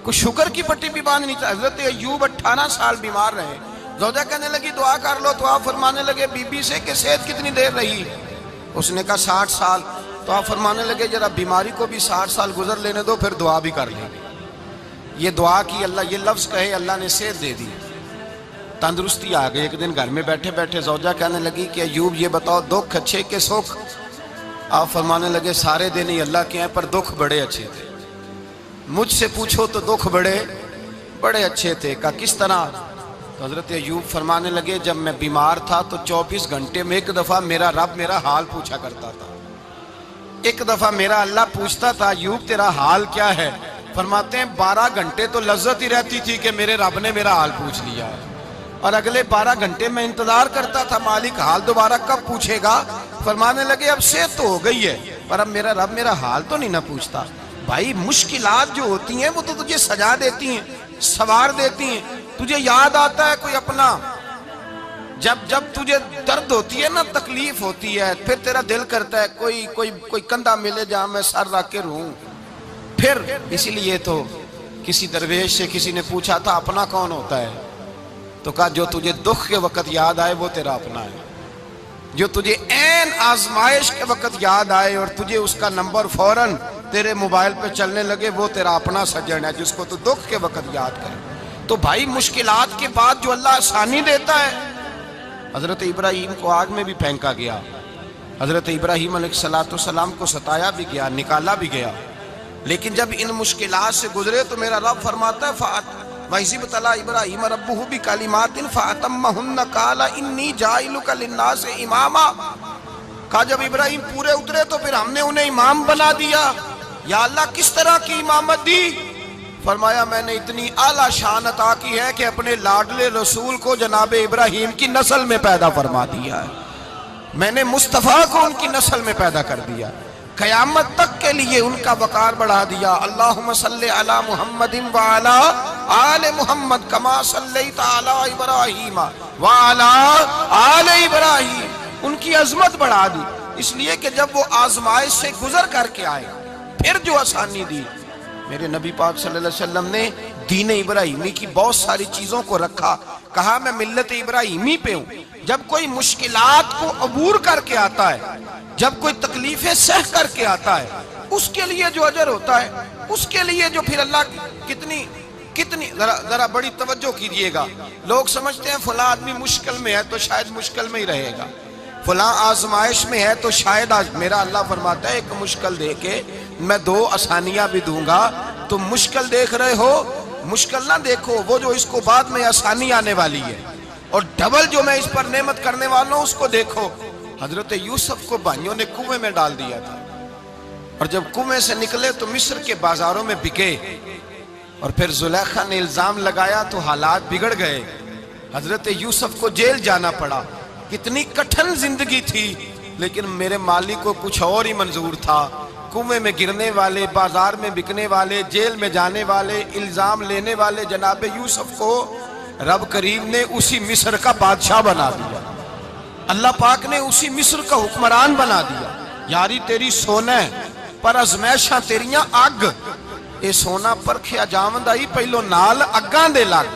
کوئی شکر کی پٹی بھی باندھنی چاہیے۔ حضرت ایوب 18 سال بیمار رہے، زوجہ کہنے لگی دعا کر لو، تو آپ فرمانے لگے بی بی سے کہ صحت کتنی دیر رہی؟ اس نے کہا 60 سال۔ تو آپ فرمانے لگے ذرا بیماری کو بھی 60 سال گزر لینے دو، پھر دعا بھی کر لیں گے۔ یہ دعا کی، اللہ یہ لفظ کہے، اللہ نے صحت دے دی، تندرستی آ گئی۔ ایک دن گھر میں بیٹھے بیٹھے زوجہ کہنے لگی کہ ایوب یہ بتاؤ دکھ اچھے کہ سکھ؟ آپ فرمانے لگے سارے دن ہی اللہ کے ہیں، پر دکھ بڑے اچھے تھے۔ مجھ سے پوچھو تو دکھ بڑے اچھے تھے۔ کہا کس طرح؟ تو حضرت ایوب فرمانے لگے جب میں بیمار تھا تو 24 گھنٹے میں ایک دفعہ میرا رب میرا حال پوچھا کرتا تھا۔ ایک دفعہ میرا اللہ پوچھتا تھا ایوب تیرا حال کیا ہے؟ فرماتے ہیں 12 گھنٹے تو لذت ہی رہتی تھی کہ میرے رب نے میرا حال پوچھ لیا ہے، اور اگلے 12 گھنٹے میں انتظار کرتا تھا مالک حال دوبارہ کب پوچھے گا۔ فرمانے لگے اب صحت تو ہو گئی ہے، پر اب میرا رب میرا حال تو نہیں نہ پوچھتا۔ بھائی مشکلات جو ہوتی ہیں وہ تو تجھے سجا دیتی ہیں، سوار دیتی ہیں۔ تجھے یاد آتا ہے کوئی اپنا، جب تجھے درد ہوتی ہے نا، تکلیف ہوتی ہے، پھر تیرا دل کرتا ہے کوئی کندھا ملے جہاں میں سر رکھ کے رہوں۔ پھر اسی لیے تو کسی درویش سے کسی نے پوچھا تھا اپنا کون ہوتا ہے؟ تو کہا جو تجھے دکھ کے وقت یاد آئے وہ تیرا اپنا ہے، جو تجھے عین آزمائش کے وقت یاد آئے اور تجھے اس کا نمبر فوراً تیرے موبائل پہ چلنے لگے وہ تیرا اپنا سجن ہے، جس کو تو دکھ کے وقت یاد کرے۔ تو بھائی مشکلات کے بعد جو اللہ آسانی دیتا ہے، حضرت ابراہیم کو آگ میں بھی پھینکا گیا، حضرت ابراہیم علیہ السلام کو ستایا بھی گیا، نکالا بھی گیا، لیکن جب ان مشکلات سے گزرے تو میرا رب فرماتا ہے وَإِذِ ابْتَلَىٰ إِبْرَاهِيمَ رَبُّهُ بِكَلِمَاتٍ فَأَتَمَّهُنَّ قَالَ إِنِّي جَاعِلُكَ لِلنَّاسِ إِمَامًا۔ کہا جب ابراہیم پورے اترے تو پھر ہم نے انہیں امام بنا دیا۔ یا اللہ کس طرح کی امامت دی؟ فرمایا میں نے اتنی اعلیٰ شان عطا کی ہے کہ اپنے لاڈلے رسول کو جناب ابراہیم کی نسل میں پیدا فرما دیا ہے، میں نے مصطفیٰ کو ان کی نسل میں پیدا کر دیا، قیامت تک کے لیے ان کا وقار بڑھا دیا۔ اللہم صلی علی محمد وعلی آل محمد کما صلیت علی ابراہیم وعلی آل ابراہیم، ان کی عظمت بڑھا دی۔ اس لیے کہ جب وہ آزمائش سے گزر کر کے آئے پھر جو آسانی دی، میرے نبی پاک صلی اللہ علیہ وسلم نے دین ابراہیمی کی بہت ساری چیزوں کو رکھا، کہا میں ملت ابراہیمی پہ ہوں۔ جب کوئی مشکلات کو عبور کر کے آتا ہے، جب کوئی تکلیفیں سہ کر کے آتا ہے، اس کے لیے جو اجر ہوتا ہے، اس کے لیے جو پھر اللہ کتنی ذرا بڑی توجہ کیجئے گا۔ لوگ سمجھتے ہیں فلاں آدمی مشکل میں ہے تو شاید مشکل میں ہی رہے گا، فلاں آزمائش میں ہے تو شاید میرا اللہ فرماتا ہے ایک مشکل دے کے میں 2 آسانیاں بھی دوں گا۔ تم مشکل دیکھ رہے ہو، مشکل نہ دیکھو، وہ جو اس کو بعد میں آسانی آنے والی ہے، اور ڈبل جو میں اس پر نعمت کرنے والا ہوں اس کو دیکھو۔ حضرت یوسف کو بھائیوں نے کنویں میں ڈال دیا تھا، اور جب کنویں سے نکلے تو مصر کے بازاروں میں بکے، اور پھر زلیخا نے الزام لگایا تو حالات بگڑ گئے، حضرت یوسف کو جیل جانا پڑا۔ کتنی کٹھن زندگی تھی، لیکن میرے مالک کو کچھ اور ہی منظور تھا۔ کنویں میں گرنے والے، بازار میں بکنے والے، جیل میں جانے والے، الزام لینے والے جناب یوسف کو رب کریم نے اسی مصر کا بادشاہ بنا دیا، اللہ پاک نے اسی مصر کا حکمران بنا دیا۔ یاری تیری سونا ہے پر ازمیشاں تیریاں اگ، اے سونا پرکھیا جاوند آئی پہلو نال اگاں دے لگ۔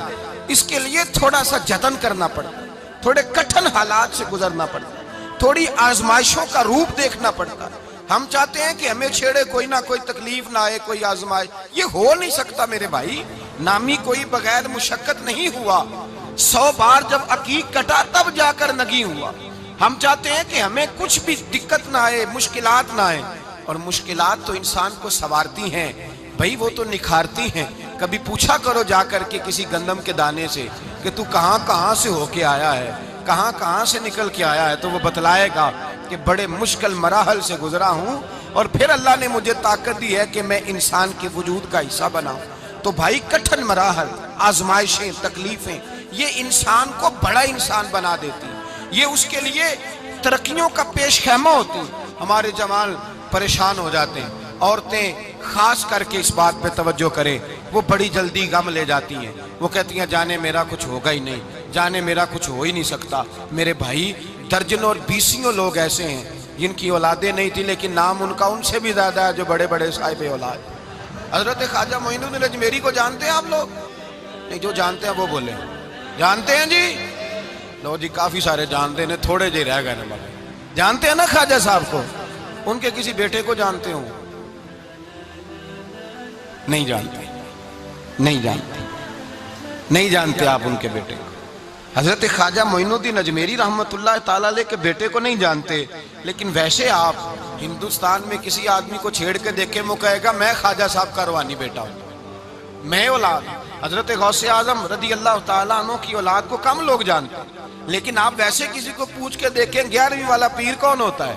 اس کے لیے تھوڑا سا جتن کرنا پڑتا، تھوڑے کٹھن حالات سے گزرنا پڑتا، تھوڑی آزمائشوں کا روپ دیکھنا پڑتا۔ ہم چاہتے ہیں کہ ہمیں چھیڑے کوئی نہ کوئی تکلیف نہ آئے، کوئی آزمائش، یہ ہو نہیں سکتا میرے بھائی۔ نامی کوئی بغیر مشقت نہیں ہوا، 100 بار جب عقیق کٹا تب جا کر نگی ہوا۔ ہم چاہتے ہیں کہ ہمیں کچھ بھی دقت نہ آئے، مشکلات نہ آئے، اور مشکلات تو انسان کو سنوارتی ہیں بھائی، وہ تو نکھارتی ہیں۔ کبھی پوچھا کرو جا کر کے کسی گندم کے دانے سے کہ تو کہاں سے ہو کے آیا ہے، کہاں سے نکل کے آیا ہے، تو وہ بتلائے گا کہ بڑے مشکل مراحل سے گزرا ہوں، اور پھر اللہ نے مجھے طاقت دی ہے کہ میں انسان کے وجود کا حصہ بناؤں۔ تو بھائی کٹھن مراحل، آزمائشیں، تکلیفیں، یہ انسان کو بڑا انسان بنا دیتی ہیں، یہ اس کے لیے ترقیوں کا پیش خیمہ ہوتی ہیں۔ ہمارے جوان پریشان ہو جاتے ہیں، عورتیں خاص کر کے اس بات پہ توجہ کریں، وہ بڑی جلدی غم لے جاتی ہیں، وہ کہتی ہیں جانے میرا کچھ ہوگا ہی نہیں، جانے میرا کچھ ہو ہی نہیں سکتا۔ میرے بھائی درجنوں اور بیسیوں لوگ ایسے ہیں جن کی اولادیں نہیں تھی، لیکن نام ان کا ان سے بھی زیادہ ہے جو بڑے بڑے صاحب اولاد۔ حضرت خواجہ معین الدین اجمیری کو جانتے ہیں آپ لوگ؟ نہیں، جو جانتے ہیں وہ بولے جانتے ہیں جی؟ لو جی، کافی سارے جانتے ہیں، تھوڑے جی رہ گئے نا۔ جانتے ہیں نا خواجہ صاحب کو؟ ان کے کسی بیٹے کو جانتے ہوں؟ نہیں جانتے، نہیں جانتے، نہیں جانتے آپ ان کے بیٹے کو۔ حضرت خواجہ معین الدین اجمیری رحمۃ اللہ تعالیٰ علیہ کے بیٹے کو نہیں جانتے، لیکن ویسے آپ ہندوستان میں کسی آدمی کو چھیڑ کے دیکھیں، وہ کہے گا میں خواجہ صاحب کا روحانی بیٹا ہوں، میں اولاد۔ حضرت غوث اعظم رضی اللہ تعالیٰ عنہ کی اولاد کو کم لوگ جانتے ہیں، لیکن آپ ویسے کسی کو پوچھ کے دیکھیں 11ویں والا پیر کون ہوتا ہے،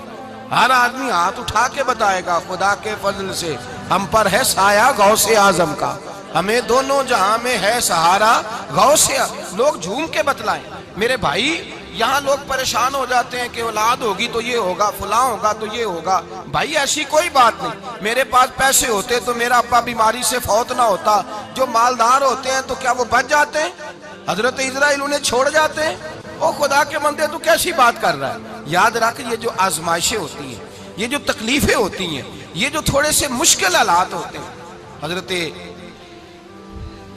ہر آدمی ہاتھ اٹھا کے بتائے گا خدا کے فضل سے ہم پر ہے سایہ غوث اعظم کا، ہمیں دونوں جہاں میں ہے سہارا غوث اعظم۔ لوگ جھوم کے بتلائیں۔ میرے بھائی، یہاں لوگ پریشان ہو جاتے ہیں کہ اولاد ہوگی تو یہ ہوگا، فلاں ہوگا تو یہ ہوگا۔ بھائی ایسی کوئی بات نہیں۔ میرے پاس پیسے ہوتے تو میرا ابا بیماری سے فوت نہ ہوتا۔ جو مالدار ہوتے ہیں تو کیا وہ بچ جاتے ہیں؟ حضرت اسرائیل انہیں چھوڑ جاتے ہیں؟ او خدا کے بندے، تو کیسی بات کر رہا ہے؟ یاد رکھ، یہ جو آزمائشیں ہوتی ہیں، یہ جو تکلیفیں ہوتی ہیں، یہ جو تھوڑے سے مشکل حالات ہوتے ہیں۔ حضرت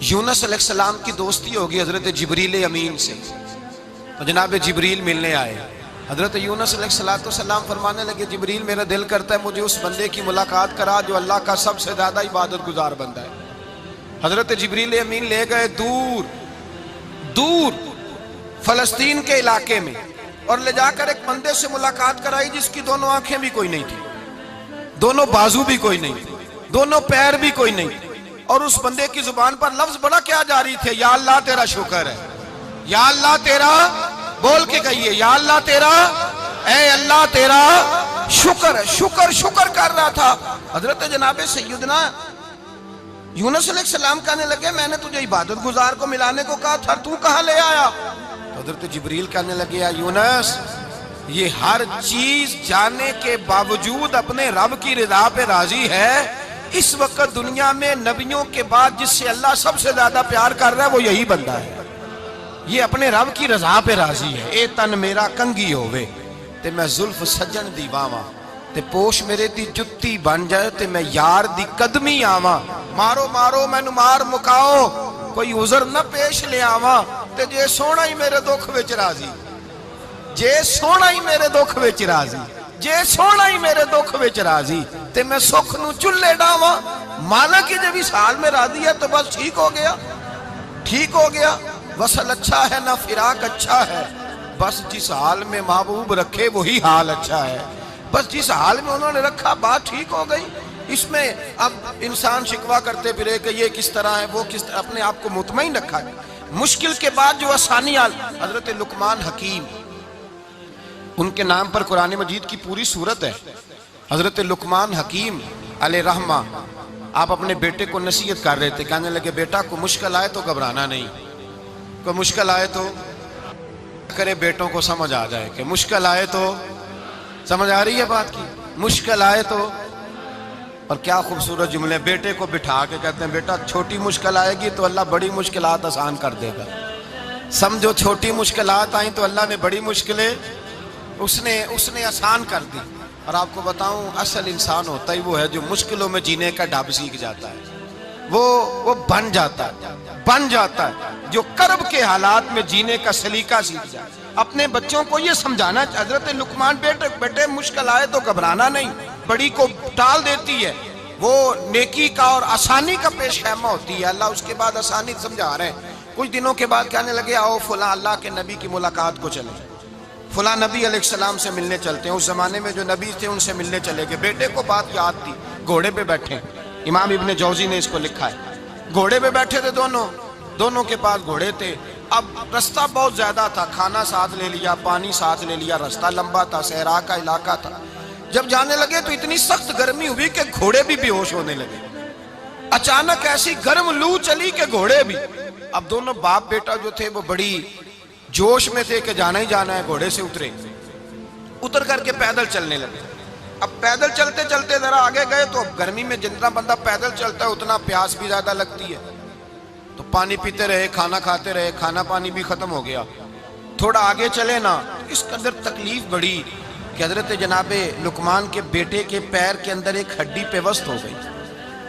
یونس علیہ السلام کی دوستی ہوگی حضرت جبریل امین سے، تو جناب جبریل ملنے آئے۔ حضرت یونس علیہ السلام فرمانے لگے جبریل میرا دل کرتا ہے مجھے اس بندے کی ملاقات کرا جو اللہ کا سب سے زیادہ عبادت گزار بندہ ہے۔ حضرت جبریل امین لے گئے دور دور فلسطین کے علاقے میں، اور لے جا کر ایک بندے سے ملاقات کرائی جس کی دونوں آنکھیں بھی کوئی نہیں تھی، دونوں بازو بھی کوئی نہیں تھی، دونوں پیر بھی کوئی نہیں تھی، اور اس بندے کی زبان پر لفظ بڑا کیا جاری تھے، یا اللہ تیرا شکر ہے، یا اللہ تیرا، بول کے کہیے یا اللہ تیرا، اے اللہ تیرا شکر ہے۔ شکر شکر کر رہا تھا۔ حضرت جناب سیدنا یونس علیہ السلام کہنے لگے میں نے تجھے عبادت گزار کو ملانے کو کہا تھا، تو کہاں لے آیا؟ حضرت جبریل کہنے لگے یا یونس، یہ ہر چیز جانے کے باوجود اپنے رب کی رضا پہ راضی ہے۔ اس وقت دنیا میں نبیوں کے بعد جس سے اللہ سب سے زیادہ پیار کر رہا ہے وہ یہی بندہ ہے، یہ اپنے رب کی رضا پہ راضی ہے۔ اے تن میرا کنگی ہووے تے میں زلف سجن دی واواں، تے پوش میرے دی جتی بن جائے تے میں یار دی قدمی آواں، مارو مارو مینو مار مکاؤ کوئی عذر نہ پیش لے آواں، تے جے سونا ہی میرے دکھ وچ راضی، جے سونا ہی میرے دکھ وچ راضی، جے سونا ہی میرے دکھ وچ راضی، تے میں سکھ نو چلے ڈاواں۔ مالک جب اس حال میں راضی ہے تو بس ٹھیک ہو گیا، ٹھیک ہو گیا۔ وصل اچھا ہے نہ فراق اچھا ہے، بس جس حال میں محبوب رکھے وہی حال اچھا ہے، بس جس حال میں انہوں نے رکھا بات ٹھیک ہو گئی۔ اس میں اب انسان شکوہ کرتے پھرے کہ یہ کس طرح ہے وہ کس طرح، اپنے آپ کو مطمئن رکھا ہے۔ مشکل کے بعد جو آسانی آل، حضرت لقمان حکیم، ان کے نام پر قرآن مجید کی پوری سورت ہے۔ حضرت لقمان حکیم علیہ رحمہ آپ اپنے بیٹے کو نصیحت کر رہے تھے، کہنے لگے بیٹا کو مشکل آئے تو گھبرانا نہیں، کوئی مشکل آئے تو کرے بیٹوں کو سمجھ آ جائے کہ مشکل آئے تو، سمجھ آ رہی ہے بات کی، مشکل آئے تو۔ اور کیا خوبصورت جملے، بیٹے کو بٹھا کے کہتے ہیں بیٹا چھوٹی مشکل آئے گی تو اللہ بڑی مشکلات آسان کر دے گا، سمجھو چھوٹی مشکلات آئیں تو اللہ نے بڑی مشکلیں اس نے آسان کر دی۔ اور آپ کو بتاؤں اصل انسان ہوتا ہی وہ ہے جو مشکلوں میں جینے کا ڈھب سیکھ جاتا ہے، وہ بن جاتا ہے جو کرب کے حالات میں جینے کا سلیقہ سیکھ جائے۔ اپنے بچوں کو یہ سمجھانا، حضرت لقمان بیٹے مشکل آئے تو گھبرانا نہیں، بڑی کو ٹال دیتی ہے، وہ نیکی کا اور آسانی کا پیش خیمہ ہوتی ہے، اللہ اس کے بعد آسانی سمجھا رہے ہیں۔ کچھ دنوں کے بعد کہنے لگے آؤ فلاں اللہ کے نبی کی ملاقات کو چلیں، فلاں نبی علیہ السلام سے ملنے چلتے ہیں۔ اس زمانے میں جو نبی تھے ان سے ملنے چلے گئے۔ بیٹے کو بات یاد تھی، گھوڑے پہ بیٹھے، امام ابن جوزی نے اس کو لکھا ہے، گھوڑے پہ بیٹھے تھے دونوں کے پاس گھوڑے تھے۔ اب رستہ بہت زیادہ تھا، کھانا ساتھ لے لیا، پانی ساتھ لے لیا، رستہ لمبا تھا، صحرا کا علاقہ تھا۔ جب جانے لگے تو اتنی سخت گرمی ہوئی کہ گھوڑے بھی بے ہوش ہونے لگے، اچانک ایسی گرم لو چلی کہ گھوڑے بھی۔ اب دونوں باپ بیٹا جو تھے وہ بڑی جوش میں تھے کہ جانا ہی جانا ہے، گھوڑے سے اتر کر کے پیدل چلنے لگے۔ اب پیدل چلتے چلتے ذرا آگے گئے تو اب گرمی میں جتنا بندہ پیدل چلتا ہے اتنا پیاس بھی زیادہ لگتی ہے، تو پانی پیتے رہے، کھانا کھاتے رہے، کھانا پانی بھی ختم ہو گیا۔ تھوڑا آگے چلے نا، اس قدر تکلیف بڑھی کہ حضرت جناب لقمان کے بیٹے کے پیر کے اندر ایک ہڈی پیوست ہو گئی،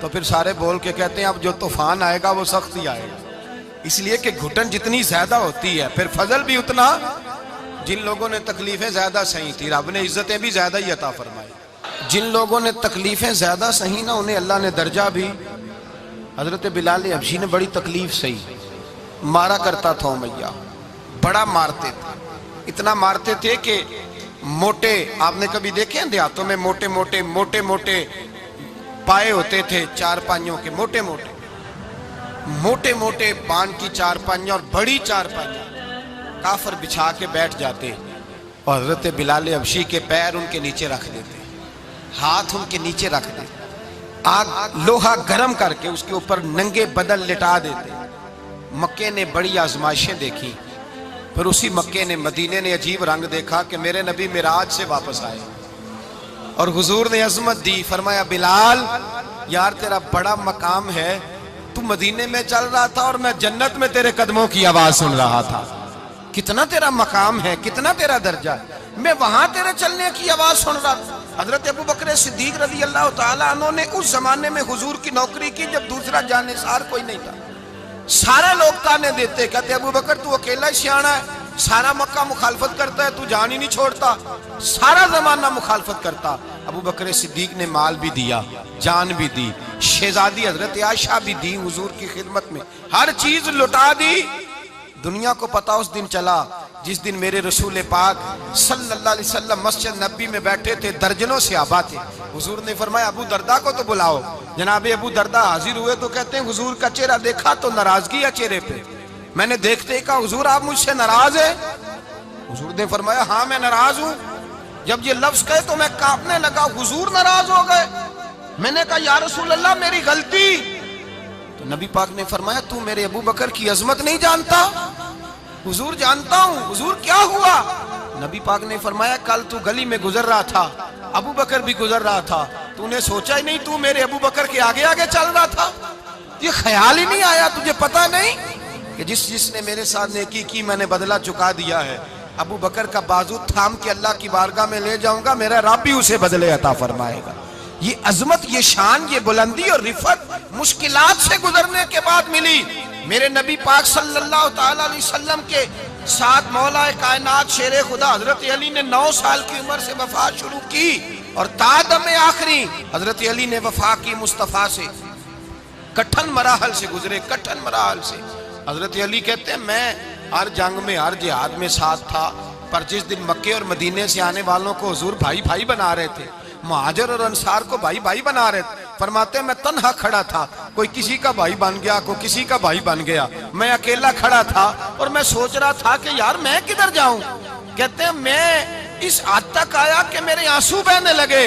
تو پھر سارے بول کے کہتے ہیں اب جو طوفان آئے گا وہ سخت ہی آئے گا، اس لیے کہ گھٹن جتنی زیادہ ہوتی ہے پھر فضل بھی اتنا۔ جن لوگوں نے تکلیفیں زیادہ سہی تھی رب نے عزتیں بھی زیادہ ہی عطا فرمائی، جن لوگوں نے تکلیفیں زیادہ سہی نا انہیں اللہ نے درجہ بھی۔ حضرت بلال حبشی نے بڑی تکلیف سہی، مارا کرتا تھا امیہ، بڑا مارتے تھے، اتنا مارتے تھے کہ موٹے، آپ نے کبھی دیکھے ہیں دیہاتوں میں موٹے موٹے پائے ہوتے تھے چار پائیوں کے، موٹے موٹے بان کی چار پائیاں اور بڑی چار پائیاں کافر بچھا کے بیٹھ جاتے اور حضرت بلال حبشی کے پیر ان کے نیچے رکھ دیتے، ہاتھ ان کے نیچے رکھ دیتے، آگ لوہا گرم کر کے اس کے اوپر ننگے بدن لٹا دیتے۔ مکے نے بڑی آزمائشیں دیکھی، پھر اسی مکے نے مدینے نے عجیب رنگ دیکھا کہ میرے نبی معراج سے واپس آئے اور حضور نے عظمت دی، فرمایا بلال یار تیرا بڑا مقام ہے، تو مدینے میں چل رہا تھا اور میں جنت میں تیرے قدموں کی آواز سن رہا تھا، کتنا تیرا مقام ہے، کتنا تیرا درجہ ہے، میں وہاں تیرے چلنے کی آواز سن رہا تھا۔ حضرت ابو بکر صدیق رضی اللہ تعالیٰ عنہ نے اس زمانے میں حضور کی نوکری کی جب دوسرا جانثار کوئی نہیں تھا، سارے لوگ تانے دیتے، کہتے ابو بکر تو اکیلا ہی سیانا ہے، سارا مکہ مخالفت کرتا ہے، تو جان ہی نہیں چھوڑتا، سارا زمانہ مخالفت کرتا۔ ابو بکر صدیق نے مال بھی دیا، جان بھی دی، شہزادی حضرت عائشہ بھی دی حضور کی خدمت میں، ہر چیز لٹا دی۔ دنیا کو پتا اس دن چلا جس دن میرے رسول پاک صلی اللہ علیہ وسلم مسجد نبی میں بیٹھے تھے، درجنوں صحابہ تھے، حضور نے فرمایا ابو دردہ کو تو بلاؤ۔ جناب ابو دردہ حاضر ہوئے تو کہتے ہیں حضور کا چہرہ دیکھا تو ناراضگی ہے چہرے پہ، میں نے دیکھتے ہی کہا حضور آپ مجھ سے ناراض ہیں؟ حضور نے فرمایا ہاں میں ناراض ہوں۔ جب یہ لفظ کہے تو میں کانپنے لگا، حضور ناراض ہو گئے؟ میں نے کہا یا رسول اللہ میری غلطی۔ تو نبی پاک نے فرمایا تو میرے ابو بکر کی عظمت نہیں جانتا؟ حضور جانتا ہوں۔ حضور کیا ہوا؟ نبی پاک نے فرمایا کل تو گلی میں گزر رہا تھا، ابو بکر بھی گزر رہا تھا، تو نے سوچا ہی نہیں تو میرے ابو بکر کے آگے آگے چل رہا تھا، یہ خیال ہی نہیں آیا، تجھے پتا نہیں کہ جس نے میرے ساتھ نیکی کی میں نے بدلہ چکا دیا ہے، ابو بکر کا بازو تھام کے اللہ کی بارگاہ میں لے جاؤں گا، میرا رب بھی اسے بدلے عطا فرمائے گا۔ یہ عظمت، یہ شان، یہ بلندی اور رفعت مشکلات سے گزرنے کے بعد ملی۔ میرے نبی پاک صلی اللہ تعالیٰ علیہ وسلم کے ساتھ مولا کائنات شیر خدا حضرت علی نے 9 سال کی عمر سے وفات شروع کی اور تا دم آخری حضرت علی نے وفا کی مصطفیٰ سے، کٹھن مراحل سے گزرے، کٹھن مراحل سے۔ حضرت علی کہتے ہیں میں ہر جنگ میں ہر جہاد میں ساتھ تھا، پر جس دن مکے اور مدینے سے آنے والوں کو حضور بھائی بھائی بنا رہے تھے، مہاجر اور انصار کو بھائی بھائی بنا رہے تھے، فرماتے ہیں میں تنہا کھڑا تھا، کوئی کسی کا بھائی بن گیا، کوئی کسی کا بھائی بن گیا، میں اکیلا کھڑا تھا اور میں سوچ رہا تھا کہ یار میں کدھر جاؤں۔ کہتے ہیں میں اس حد تک آیا کہ میرے آنسو بہنے لگے،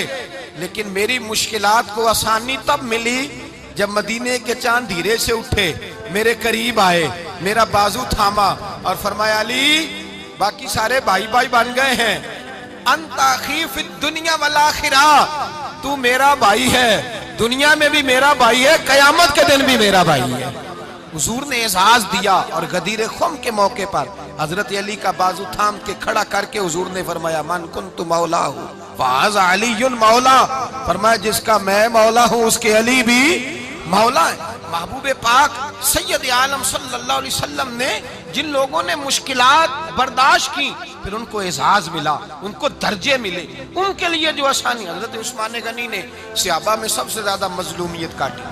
لیکن میری مشکلات کو آسانی تب ملی جب مدینے کے چاند دھیرے سے اٹھے، میرے قریب آئے، میرا بازو تھاما اور فرمایا علی باقی سارے بھائی بھائی بن گئے ہیں، انت اخی فی الدنیا والآخرہ، تو میرا بھائی ہے، دنیا میں بھی میرا بھائی ہے، قیامت کے دن بھی میرا بھائی ہے۔ حضور نے اعزاز دیا اور غدیر خم کے موقع پر حضرت علی کا بازو تھام کے کھڑا کر کے حضور نے فرمایا من کنت مولا ہوں فہذا علی مولا، فرمایا جس کا میں مولا ہوں اس کے علی بھی مولا ہے۔ محبوب پاک سید عالم صلی اللہ علیہ وسلم نے جن لوگوں نے مشکلات برداشت کی پھر ان کو اعزاز ملا، ان کو درجے ملے، ان کے لیے جو آسانی۔ حضرت عثمان غنی نے صحابہ میں سب سے زیادہ مظلومیت کاٹی،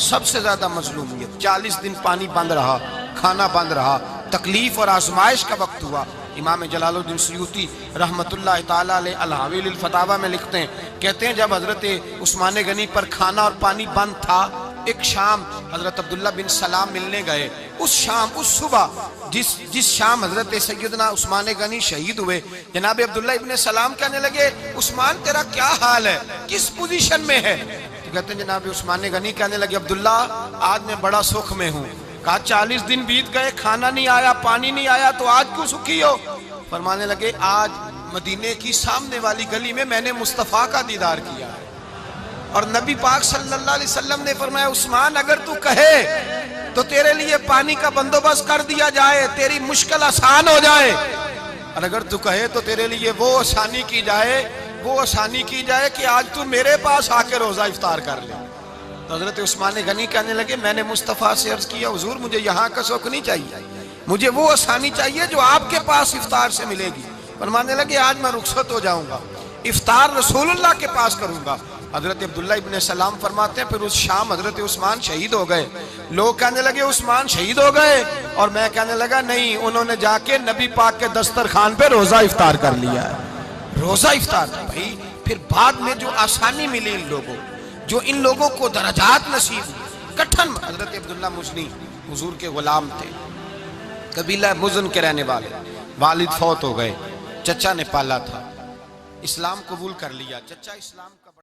سب سے زیادہ مظلومیت، 40 دن پانی بند رہا، کھانا بند رہا، تکلیف اور آزمائش کا وقت ہوا۔ امام جلال الدین سیوطی رحمت اللہ تعالیٰ علیہ الحاوی الفتاوی میں لکھتے ہیں، کہتے ہیں جب حضرت عثمان غنی پر کھانا اور پانی بند تھا، ایک شام حضرت عبداللہ بن سلام ملنے گئے، اس شام، اس صبح جس شام حضرت سیدنا عثمان غنی شہید ہوئے، جناب عبداللہ ابن سلام کہنے لگے عثمان تیرا کیا حال ہے، کس پوزیشن میں ہے؟ تو کہتے ہیں جناب عثمان غنی کہنے لگے عبداللہ آج میں بڑا سکھ میں ہوں۔ کہا 40 دن بیت گئے، کھانا نہیں آیا، پانی نہیں آیا، تو آج کیوں سکھی ہو؟ فرمانے لگے آج مدینے کی سامنے والی گلی میں نے مصطفیٰ کا دیدار کیا ہے، اور نبی پاک صلی اللہ علیہ وسلم نے فرمایا عثمان اگر تو کہے تو تیرے لیے پانی کا بندوبست کر دیا جائے، تیری مشکل آسان ہو جائے، اور اگر تو کہے تو تیرے لیے وہ آسانی کی جائے کہ آج تو میرے پاس آ کے روزہ افطار کر لے۔ تو حضرت عثمان غنی کہنے لگے میں نے مصطفیٰ سے عرض کیا حضور مجھے یہاں کا سوق نہیں چاہیے، مجھے وہ آسانی چاہیے جو آپ کے پاس افطار سے ملے گی۔ فرمانے لگے آج میں رخصت ہو جاؤں گا، افطار رسول اللہ کے پاس کروں گا۔ حضرت عبداللہ ابن سلام فرماتے ہیں پھر اس شام حضرت عثمان شہید ہو گئے۔ لوگ کہنے لگے عثمان شہید ہو گئے، اور میں کہنے لگا نہیں، انہوں نے جا کے نبی پاک کے دسترخوان پہ روزہ افطار کر لیا ہے۔ روزہ افطار بھائی، پھر بعد میں جو آسانی ملی ان لوگوں، جو ان لوگوں کو درجات نصیب ہوئی۔ کٹھن حضرت عبداللہ مزنی حضور کے غلام تھے، قبیلہ مزن کے رہنے والے، والد فوت ہو گئے، چچا نے پالا تھا، اسلام قبول کر لیا، چچا اسلام